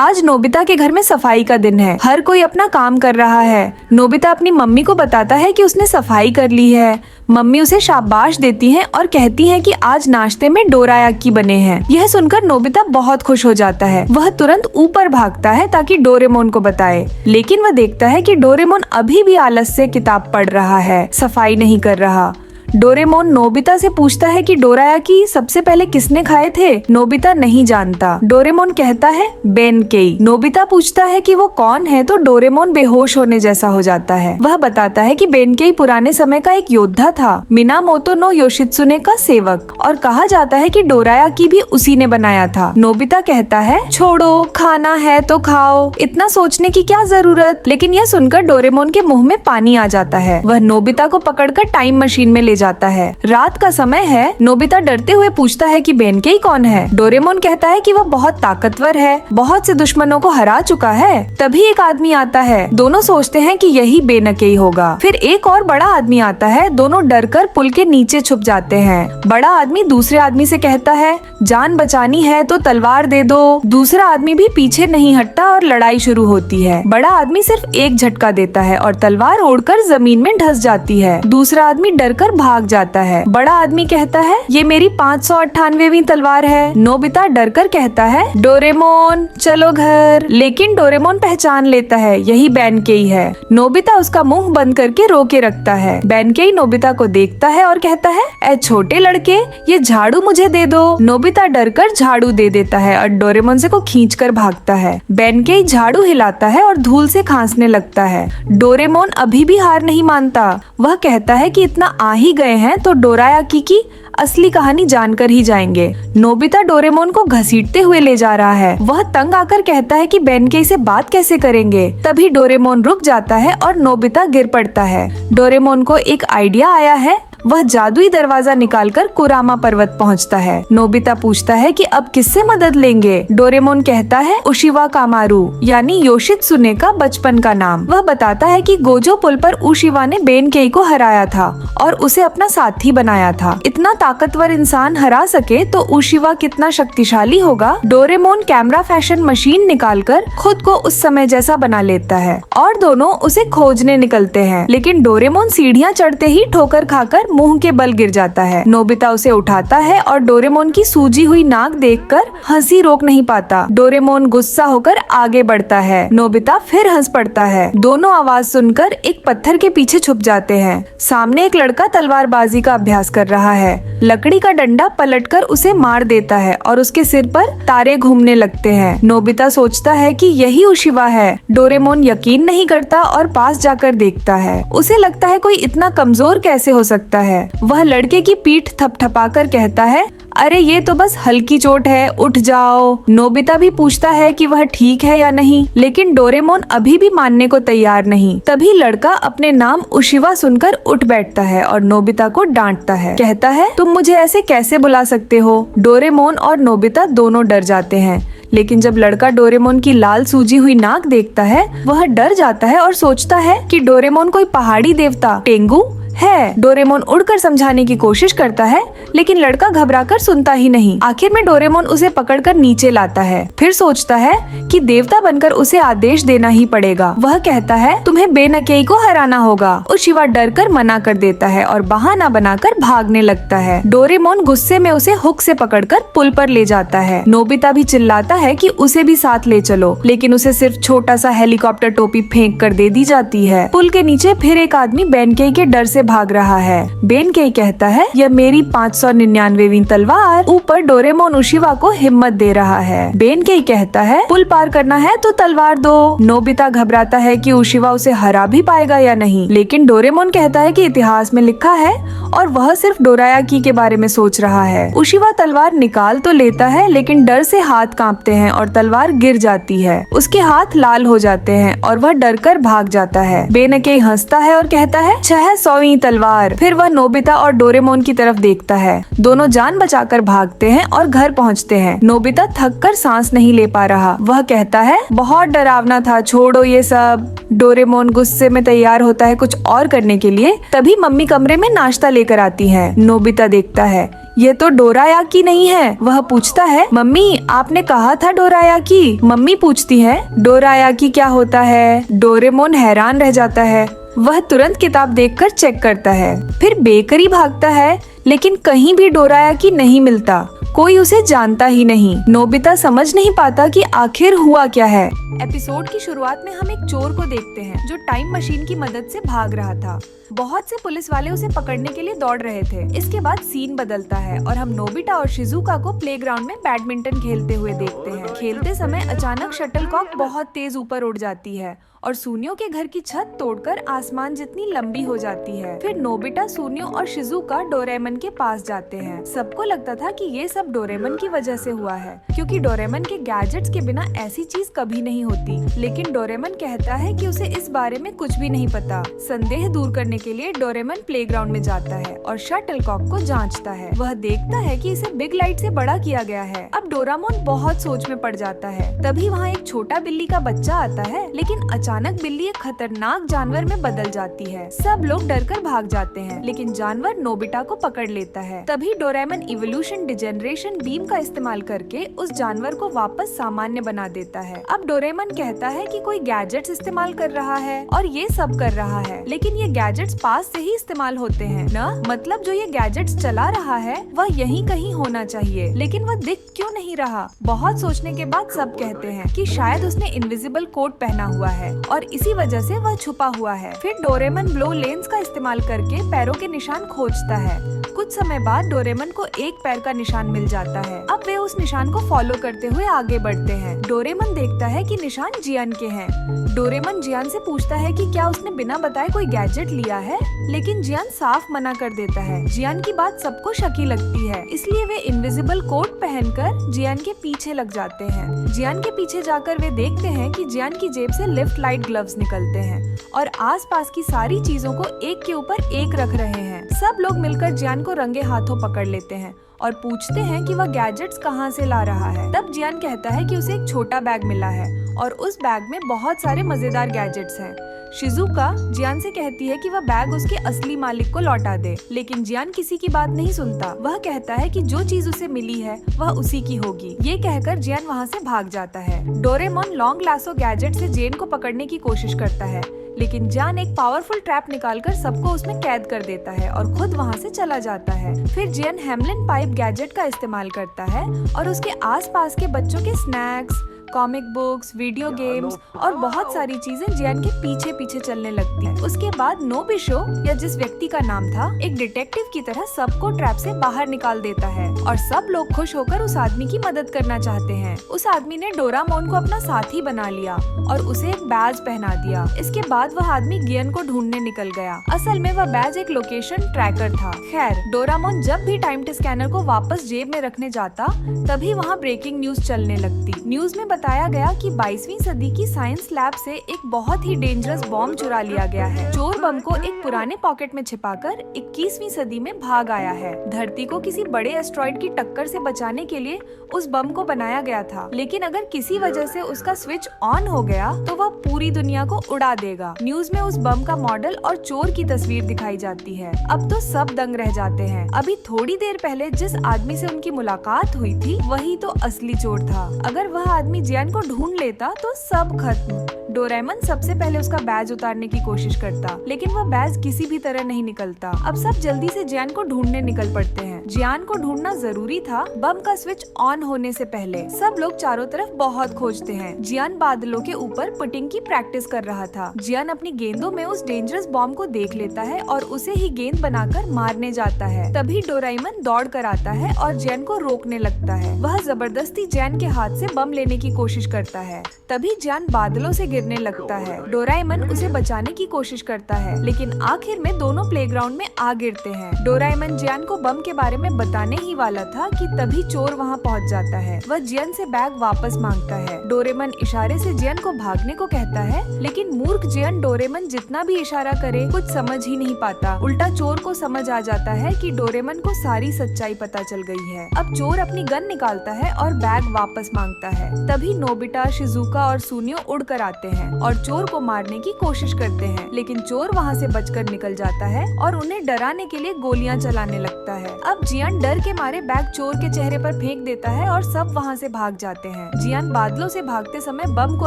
आज नोबिता के घर में सफाई का दिन है। हर कोई अपना काम कर रहा है। नोबिता अपनी मम्मी को बताता है कि उसने सफाई कर ली है। मम्मी उसे शाबाश देती हैं और कहती हैं कि आज नाश्ते में डोरायाकी बने हैं। यह सुनकर नोबिता बहुत खुश हो जाता है। वह तुरंत ऊपर भागता है ताकि डोरेमोन को बताए, लेकिन वह देखता है कि डोरेमोन अभी भी आलस से किताब पढ़ रहा है, सफाई नहीं कर रहा। डोरेमोन नोबिता से पूछता है कि डोरायाकी सबसे पहले किसने खाए थे। नोबिता नहीं जानता। डोरेमोन कहता है बेनकेई। नोबिता पूछता है कि वो कौन है तो डोरेमोन बेहोश होने जैसा हो जाता है। वह बताता है कि बेनकेई पुराने समय का एक योद्धा था, मिनामोतो नो योशित्सुने का सेवक, और कहा जाता है कि डोरायाकी भी उसी ने बनाया था। नोबिता कहता है छोड़ो, खाना है तो खाओ, इतना सोचने की क्या जरूरत। लेकिन यह सुनकर डोरेमोन के मुंह में पानी आ जाता है। वह नोबिता को पकड़कर टाइम मशीन में ले जाता है। रात का समय है। नोबिता डरते हुए पूछता है कि बेनकेई कौन है। डोरेमोन कहता है कि वह बहुत ताकतवर है, बहुत से दुश्मनों को हरा चुका है। तभी एक आदमी आता है। दोनों सोचते हैं कि यही बेनकेई होगा। फिर एक और बड़ा आदमी आता है। दोनों डरकर पुल के नीचे छुप जाते हैं। बड़ा आदमी दूसरे आदमी से कहता है जान बचानी है तो तलवार दे दो। दूसरा आदमी भी पीछे नहीं हटता और लड़ाई शुरू होती है। बड़ा आदमी सिर्फ एक झटका देता है और तलवार उड़कर जमीन में धंस जाती है। दूसरा आदमी डरकर भाग जाता है। बड़ा आदमी कहता है ये मेरी 598वीं तलवार है। नोबिता डरकर कहता है डोरेमोन चलो घर। लेकिन डोरेमोन पहचान लेता है यही बेनकेई है। नोबिता उसका मुंह बंद करके रोके रखता है। बेनकेई नोबिता को देखता है और कहता है ए छोटे लड़के, ये झाड़ू मुझे दे दो। नोबिता डरकर झाड़ू दे देता है और डोरेमोन से को खींचकर भागता है। बेनकेई झाड़ू हिलाता है और धूल से खांसने लगता है। डोरेमोन अभी भी हार नहीं मानता। वह कहता है कि इतना आ ही गए हैं तो डोरायाकी की असली कहानी जानकर ही जाएंगे। नोबिता डोरेमोन को घसीटते हुए ले जा रहा है। वह तंग आकर कहता है कि बेनकेई से बात कैसे करेंगे। तभी डोरेमोन रुक जाता है और नोबिता गिर पड़ता है। डोरेमोन को एक आइडिया आया है। वह जादुई दरवाजा निकालकर कुरामा पर्वत पहुंचता है। नोबिता पूछता है कि अब किससे मदद लेंगे। डोरेमोन कहता है उशिवा कामारू यानी योशित्सुने का बचपन का नाम। वह बताता है कि गोजो पुल पर उशिवा ने बेनकेई को हराया था और उसे अपना साथी बनाया था। इतना ताकतवर इंसान हरा सके तो उशिवा कितना शक्तिशाली होगा। डोरेमोन कैमरा फैशन मशीन निकालकर खुद को उस समय जैसा बना लेता है और दोनों उसे खोजने निकलते हैं। लेकिन डोरेमोन सीढ़ियाँ चढ़ते ही ठोकर खाकर मुंह के बल गिर जाता है। नोबिता उसे उठाता है और डोरेमोन की सूजी हुई नाक देखकर हंसी रोक नहीं पाता। डोरेमोन गुस्सा होकर आगे बढ़ता है। नोबिता फिर हंस पड़ता है। दोनों आवाज सुनकर एक पत्थर के पीछे छुप जाते हैं। सामने एक लड़का तलवारबाजी का अभ्यास कर रहा है। लकड़ी का डंडा पलटकर उसे मार देता है और उसके सिर पर तारे घूमने लगते हैं। नोबिता सोचता है कि यही उशिवा है। डोरेमोन यकीन नहीं करता और पास जाकर देखता है। उसे लगता है कोई इतना कमजोर कैसे हो सकता है। वह लड़के की पीठ थपथपाकर कहता है अरे ये तो बस हल्की चोट है, उठ जाओ। नोबिता भी पूछता है कि वह ठीक है या नहीं, लेकिन डोरेमोन अभी भी मानने को तैयार नहीं। तभी लड़का अपने नाम उशिवा सुनकर उठ बैठता है और नोबिता को डांटता है। कहता है तुम मुझे ऐसे कैसे बुला सकते हो। डोरेमोन और नोबिता दोनों डर जाते हैं। लेकिन जब लड़का डोरेमोन की लाल सूजी हुई नाक देखता है वह डर जाता है और सोचता है कि डोरेमोन कोई पहाड़ी देवता टेंगू है। डोरेमोन उड़कर समझाने की कोशिश करता है लेकिन लड़का घबराकर सुनता ही नहीं। आखिर में डोरेमोन उसे पकड़कर नीचे लाता है। फिर सोचता है कि देवता बनकर उसे आदेश देना ही पड़ेगा। वह कहता है तुम्हें बेनकेई को हराना होगा। उशिवा डरकर मना कर देता है और बहाना बनाकर भागने लगता है। डोरेमोन गुस्से में उसे हुक से पकड़कर पुल पर ले जाता है। नोबिता भी चिल्लाता है कि उसे भी साथ ले चलो, लेकिन उसे सिर्फ छोटा सा हेलीकॉप्टर टोपी फेंक कर दे दी जाती है। पुल के नीचे फिर एक आदमी बेनकेई के डर से भाग रहा है। बेनकेई कहता है यह मेरी 599वीं तलवार। ऊपर डोरेमोन उशिवा को हिम्मत दे रहा है। बेनकेई कहता है पुल पार करना है तो तलवार दो। नोबिता घबराता है कि उशिवा उसे हरा भी पाएगा या नहीं, लेकिन डोरेमोन कहता है कि इतिहास में लिखा है और वह सिर्फ डोरायाकी के बारे में सोच रहा है। उशिवा तलवार निकाल तो लेता है लेकिन डर से हाथ कांपते हैं और तलवार गिर जाती है। उसके हाथ लाल हो जाते हैं और वह डरकर भाग जाता है। बेनकेई हंसता है और कहता है 600वीं तलवार। फिर वह नोबिता और डोरेमोन की तरफ देखता है। दोनों जान बचाकर भागते हैं और घर पहुंचते हैं। नोबिता थककर सांस नहीं ले पा रहा। वह कहता है बहुत डरावना था, छोड़ो ये सब। डोरेमोन गुस्से में तैयार होता है कुछ और करने के लिए। तभी मम्मी कमरे में नाश्ता लेकर आती है। नोबिता देखता है ये तो डोरायाकी नहीं है। वह पूछता है, मम्मी आपने कहा था डोरायाकी। मम्मी पूछती है, डोरायाकी क्या होता है? डोरेमोन हैरान रह जाता है। वह तुरंत किताब देखकर चेक करता है, फिर बेकरी भागता है, लेकिन कहीं भी डोरायाकी नहीं मिलता। कोई उसे जानता ही नहीं। नोबिता समझ नहीं पाता कि आखिर हुआ क्या है। एपिसोड की शुरुआत में हम एक चोर को देखते हैं जो टाइम मशीन की मदद से भाग रहा था। बहुत से पुलिस वाले उसे पकड़ने के लिए दौड़ रहे थे। इसके बाद सीन बदलता है और हम नोबिता और शिजुका को प्लेग्राउंड में बैडमिंटन खेलते हुए देखते हैं। खेलते समय अचानक शटलकॉक बहुत तेज ऊपर उड़ जाती है और सूनियो के घर की छत तोड़कर आसमान जितनी लंबी हो जाती है। फिर नोबिता, सूनियो और शिजुका डोरेमन के पास जाते हैं। सबको लगता था कि ये सब डोरेमन की वजह से हुआ है, क्योंकि डोरेमन के गैजेट्स के बिना ऐसी चीज कभी नहीं होती। लेकिन डोरेमन कहता है कि उसे इस बारे में कुछ भी नहीं पता। संदेह दूर करने के लिए डोरेमन प्लेग्राउंड में जाता है और शटलकॉक को जांचता है। वह देखता है कि इसे बिग लाइट से बड़ा किया गया है। अब डोरामोन बहुत सोच में पड़ जाता है। तभी वहाँ एक छोटा बिल्ली का बच्चा आता है, लेकिन अचानक बिल्ली एक खतरनाक जानवर में बदल जाती है। सब लोग डरकर भाग जाते हैं, लेकिन जानवर नोबिता को पकड़ लेता है। तभी डोरेमन इवोल्यूशन डिजेनरेशन बीम का इस्तेमाल करके उस जानवर को वापस सामान्य बना देता है। अब डोरेमन कहता है कि कोई गैजेट्स इस्तेमाल कर रहा है और ये सब कर रहा है, लेकिन ये गैजेट्स पास से ही इस्तेमाल होते हैं न। मतलब जो ये गैजेट्स चला रहा है वह यहीं कहीं होना चाहिए, लेकिन वह दिख क्यों नहीं रहा? बहुत सोचने के बाद सब कहते हैं कि शायद उसने इनविजिबल कोट पहना हुआ है और इसी वजह से वह छुपा हुआ है। फिर डोरेमन ब्लो लेंस का इस्तेमाल करके पैरों के निशान खोजता है। कुछ समय बाद डोरेमन को एक पैर का निशान मिल जाता है। अब वे उस निशान को फॉलो करते हुए आगे बढ़ते हैं। डोरेमन देखता है कि निशान जियान के हैं। डोरेमन जियान से पूछता है कि क्या उसने बिना बताए कोई गैजेट लिया है, लेकिन जियान साफ मना कर देता है। जियान की बात सबको शकी लगती है, इसलिए वे इनविजिबल कोट पहनकर जियान के पीछे लग जाते हैं। जियान के पीछे जाकर वे देखते हैं कि जियान की जेब से लिफ्ट लाइट ग्लव्स निकलते हैं और आसपास की सारी चीजों को एक के ऊपर एक रख रहे हैं। सब लोग मिलकर जियान को रंगे हाथों पकड़ लेते हैं और पूछते हैं कि वह गैजेट्स कहाँ से ला रहा है। तब जियान कहता है कि उसे एक छोटा बैग मिला है और उस बैग में बहुत सारे मजेदार गैजेट्स हैं। शिजुका जियान से कहती है कि वह बैग उसके असली मालिक को लौटा दे, लेकिन जियान किसी की बात नहीं सुनता। वह कहता है कि जो चीज उसे मिली है वह उसी की होगी। ये कहकर जियान वहाँ से भाग जाता है। डोरेमोन लॉन्ग लासो गैजेट से जेन को पकड़ने की कोशिश करता है, लेकिन जियान एक पावरफुल ट्रैप निकालकर सबको उसमें कैद कर देता है और खुद वहाँ से चला जाता है। फिर जियान हेमलिन पाइप गैजेट का इस्तेमाल करता है और उसके आसपास के बच्चों के snacks, comic books, video games और बहुत सारी चीजें जियान के पीछे पीछे चलने लगती है। उसके बाद नोबिशो, या जिस व्यक्ति का नाम था, एक डिटेक्टिव की तरह सबको ट्रैप से बाहर निकाल देता है और सब लोग खुश होकर उस आदमी की मदद करना चाहते हैं। उस आदमी ने डोरामोन को अपना साथी बना लिया और उसे एक बैज पहना दिया। इसके बाद वह आदमी गियन को ढूंढने निकल गया। असल में वह बैज एक लोकेशन ट्रैकर था। खैर, डोरामोन जब भी टाइम स्कैनर को वापस जेब में रखने जाता, तभी वहाँ ब्रेकिंग न्यूज चलने लगती। न्यूज में बताया गया कि 22वीं सदी की साइंस लैब से एक बहुत ही डेंजरस बॉम्ब चुरा लिया गया है। चोर बम को एक पुराने पॉकेट में छिपाकर 21वीं सदी में भाग आया है। धरती को किसी बड़े एस्ट्रॉइड की टक्कर से बचाने के लिए उस बम को बनाया गया था, लेकिन अगर किसी वजह से उसका स्विच ऑन हो गया तो वह पूरी दुनिया को उड़ा देगा। न्यूज में उस बम का मॉडल और चोर की तस्वीर दिखाई जाती है। अब तो सब दंग रह जाते हैं। अभी थोड़ी देर पहले जिस आदमी से उनकी मुलाकात हुई थी वही तो असली चोर था। अगर वह आदमी जियान को ढूंढ लेता तो सब खत्म। डोरेमन सबसे पहले उसका बैज उतारने की कोशिश करता, लेकिन वह बैज किसी भी तरह नहीं निकलता। अब सब जल्दी से जियान को ढूंढने निकल पड़ते हैं। जियान को ढूंढना जरूरी था बम का स्विच ऑन होने से पहले। सब लोग चारों तरफ बहुत खोजते हैं। जियान बादलों के ऊपर पुटिंग की प्रैक्टिस कर रहा था। जियान अपनी गेंदों में उस डेंजरस बॉम्ब को देख लेता है और उसे ही गेंद बनाकर मारने जाता है। तभी डोराएमन दौड़ कर आता है और जियान को रोकने लगता है। वह जबरदस्ती जियान के हाथ से बम लेने की कोशिश करता है। तभी जियान बादलों से गिरने लगता है। डोराएमन उसे बचाने की कोशिश करता है, लेकिन आखिर में दोनों प्लेग्राउंड में आ गिरते हैं। डोराएमन जियान को बम के बारे में बताने ही वाला था कि तभी चोर वहां पहुंच जाता है। वह जियान से बैग वापस मांगता है। डोरेमन इशारे से जियान को भागने को कहता है, लेकिन मूर्ख जियान डोरेमन जितना भी इशारा करे कुछ समझ ही नहीं पाता। उल्टा चोर को समझ आ जाता है कि डोरेमन को सारी सच्चाई पता चल गई है। अब चोर अपनी गन निकालता है और बैग वापस मांगता है। तभी नोबिता, शिजुका और सूनियो उड़ कर आते हैं और चोर को मारने की कोशिश करते हैं, लेकिन चोर वहाँ से बचकर निकल जाता है और उन्हें डराने के लिए गोलियां चलाने लगता है। अब जियान डर के मारे बैग चोर के चेहरे पर फेंक देता है और सब वहाँ से भाग जाते हैं। जियान बादलों से भागते समय बम को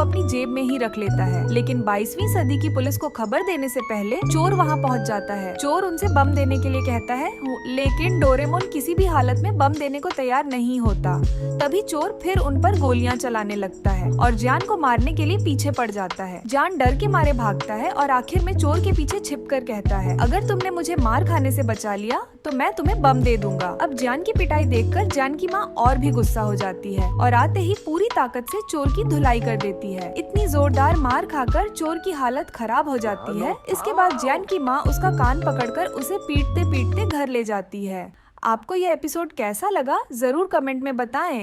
अपनी जेब में ही रख लेता है, लेकिन 22वीं सदी की पुलिस को खबर देने से पहले चोर वहाँ पहुँच जाता है। चोर उनसे बम देने के लिए कहता है, लेकिन डोरेमोन किसी भी हालत में बम देने को तैयार नहीं होता। तभी चोर फिर उन पर गोलियां चलाने लगता है और जान को मारने के लिए पीछे पड़ जाता है। जान डर के मारे भागता है और आखिर में चोर के पीछे छिपकर कहता है, अगर तुमने मुझे मार खाने से बचा लिया तो मैं तुम्हें बम दे दूंगा। अब जान की पिटाई देखकर जान की माँ और भी गुस्सा हो जाती है और आते ही पूरी ताकत से चोर की धुलाई कर देती है। इतनी जोरदार मार खाकर चोर की हालत खराब हो जाती है। इसके बाद जान की माँ उसका कान पकड़कर उसे पीटते पीटते घर ले जाती है। आपको यह एपिसोड कैसा लगा जरूर कमेंट में बताएं।